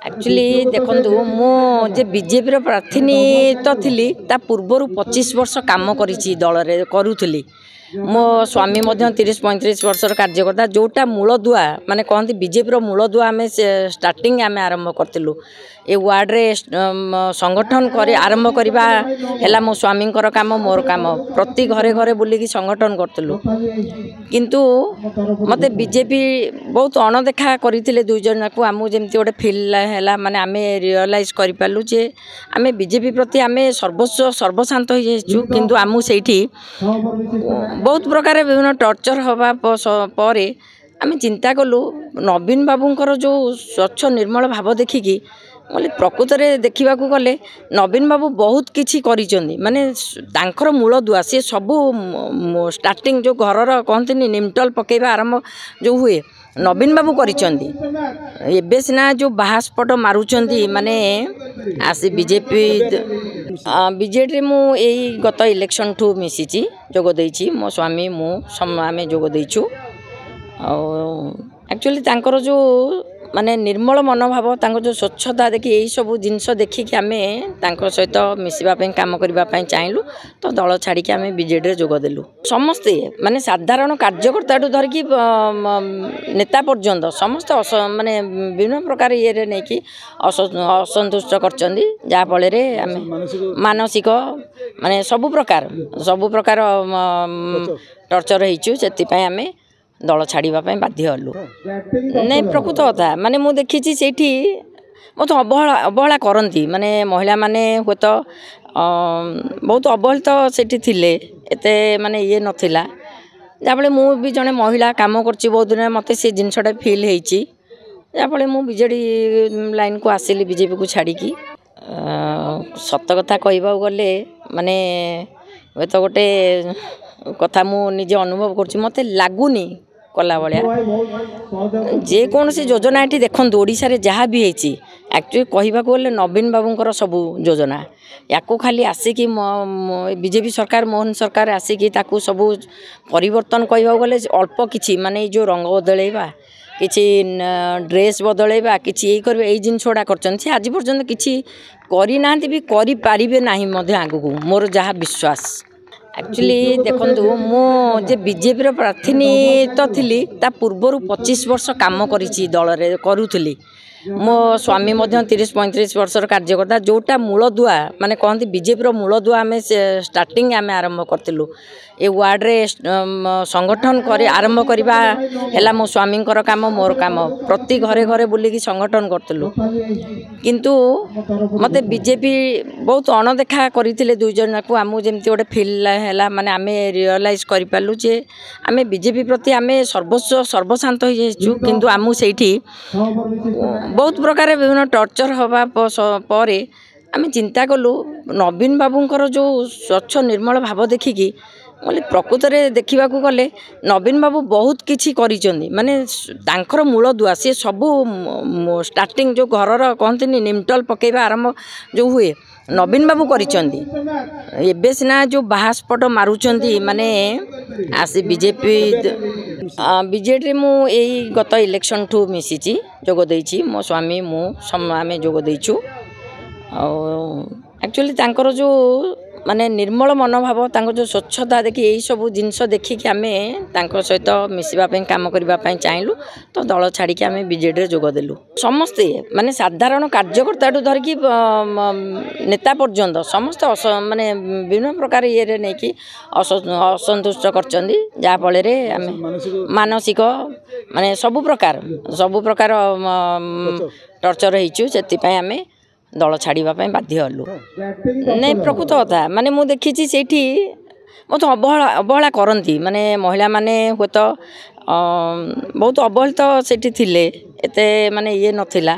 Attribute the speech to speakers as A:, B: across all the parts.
A: Actually देखु मुझे BJP प्रार्थी तो थी पूर्वर 25 वर्ष कम करुली मो स्वामी 30-35 वर्षर कार्यकर्ता जोटा मूलदुआ माने कहते बीजेपी मूलदुआ आम स्टार्टिंग आम आरंभ करूँ ए वार्ड रे संगठन कर आरंभ करवा है मो स्वामी काम मोर काम प्रति घरे घरे बुलिकी संगठन करूँ किंतु मते बीजेपी बहुत अणदेखा करते दुई जन को आम जमी गोटे फिल है माने आम रियलाइज करूँ जे आम बीजेपी प्रति आम सर्वशांत हो जाइछु किंतु आम से बहुत प्रकार विभिन्न टर्चर हवा पर आम चिंता कलु नवीन बाबूंकर जो स्वच्छ निर्मल भाव देखिकी बोले प्रकृत में देखा गले नवीन बाबू बहुत किछि करिसेंती माने तांकर मूलदुआ सी सबू स्टार्टिंग जो घर कहते निमटल पकेबा आरंभ जो हुए नवीन बाबू करिसेंती एबे सिना जो बाहास्पट मारुचंती माने आसी बीजेपी मु एई गत इलेक्शन ठू मिसिची जोग देइची मो स्वामी मु आम जोग देइछु एक्चुअली तांकर जो माने निर्मल मनोभाव तांको जो स्वच्छता देखी यही सब जिनस देखिकी आम सहित मिसवाई कम करने चाहलु तो दल छाड़ी आम बीजेडी रे जोग देलु समस्ते माने साधारण कार्यकर्ता धरिकी नेता पर्यंत समस्त माने विभिन्न प्रकार ये नहीं कि असंतुष्ट करचंदी जाफल मानसिक माने सबु प्रकार टर्चर होइछु सेति आम दल छाड़ापी बाध्य हलु नहीं प्रकृत कथा माने मु देखी से बहुत अवहेला करती माने महिला माने हुए तो बहुत अवहेलित सेठी थिले एते माने ये नथिला जाफल मु भी जने महिला काम करची बहुत दिन मते से जिनसटा फील होईची जाफल मु बीजेडी लाइन को आसिली बीजेपी को छाड़ी की सत कथा कहबा गले माने हुए तो गोटे कथा मु निजे अनुभव करची मते लागुनी कला भाया जेकोसी योजना ये देखो ओडिशा रे जहाँ भी होती एक्चुअली कहवा गले नवीन बाबूंकर सबू योजना या खाली आसिकी बीजेपी सरकार मोहन सरकार आसिकी ताकू सबू परिवर्तन कहवा गले अल्प किछि माने जो रंग बदलैबा किछि ड्रेस बदलैबा किछि ये करबे एई जिन छोड़ा करछन से आज पर्यंत किछि करि नांती भी करि पारिबे नाही मध्ये आगु मोर जहाँ विश्वास एक्चुअली देखु मुझे बीजेपी प्रार्थी तो थी पूर्वर 25 वर्ष कम करुली मो स्वामी 30-35 वर्षर कार्यकर्ता जोटा मूलदुआ माने कहते बीजेपी मूलदुआ आम स्टार्टिंग आम आरंभ करूँ ए वार्ड रे संगठन कर आरंभ करवा है मो स्वामी काम मोर काम प्रति घरे घरे बुलिकी संगठन करूँ किंतु मते बीजेपी बहुत अणदेखा करते दुई जन को आम जमी गोटे फिल है माने आम रियलाइज करूँ जे आम बीजेपी प्रति आम सर्वशांत हो जाइछु किंतु आम से बहुत प्रकार विभिन्न टर्चर हवा पर आम चिंता कलु नवीन बाबूंकर जो स्वच्छ निर्मल भाव देखिकी बोले प्रकृत में देखा गले नवीन बाबू बहुत किछि करिसेंती माने तांकर मूलदुआ सी सबू स्टार्टिंग जो घर कहते निमटल पकेबा आरंभ जो हुए नवीन बाबू करिसेंती एबे सिना जो बाहास्पट मारुचंती माने आसी बीजेडी मु एई गत इलेक्शन ठू मिसिची जोग देइची मो स्वामी मु आम जोग देइछु एक्चुअली तांकर जो माने निर्मल मनोभाव तांको जो स्वच्छता देखी यही सब जिनस देखिकी आम सहित मिसवाई कम करने चाहलु तो दल छाड़ी आम बीजेडी रे जोग देलु समस्ते माने साधारण कार्यकर्ता धरिकी नेता पर्यंत समस्त माने विभिन्न प्रकार ये नहीं कि असंतुष्ट करचंदी जाफल मानसिक माने सबु प्रकार टर्चर होइछु सेति आम दल छाड़ापी बाध्य हलु नहीं प्रकृत कथा माने मु देखी से बहुत अवहेला करती माने महिला माने हुए तो बहुत अवहेलित सेठी थिले एते माने ये नथिला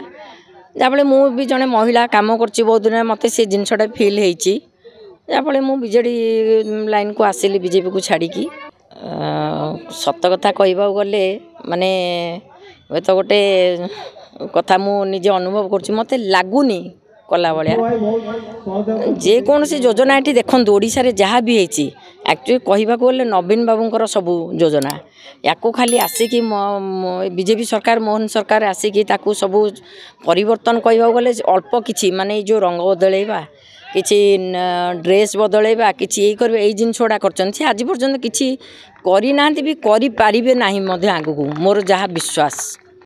A: जाफल मु भी जने महिला काम करची बहुत दिन मते से जिनसटा फील होईची जाफल मु बीजेडी लाइन को आसिली बीजेपी को छाड़ी की सत कथा कहबा गले माने हुए तो गोटे कथा मु निजे अनुभव करची मते लागुनी कला भाया जेकोसी योजना ये देखो ओडिशा रे जहाँ भी होती एक्चुअली कहवाक गले नवीन बाबूंकर सबू योजना या खाली आसिक बीजेपी सरकार मोहन सरकार आसिक सबू परिवर्तन कहवाक गले अल्प किछि माने जो रंग बदलैबा किछि ड्रेस बदलैबा किछि ए करबे ए जिन छोड़ा करछन से आज पर्यंत किछि करि नाहंती भी करि पारिबे नाही मधे आगु मोर जहा विश्वास।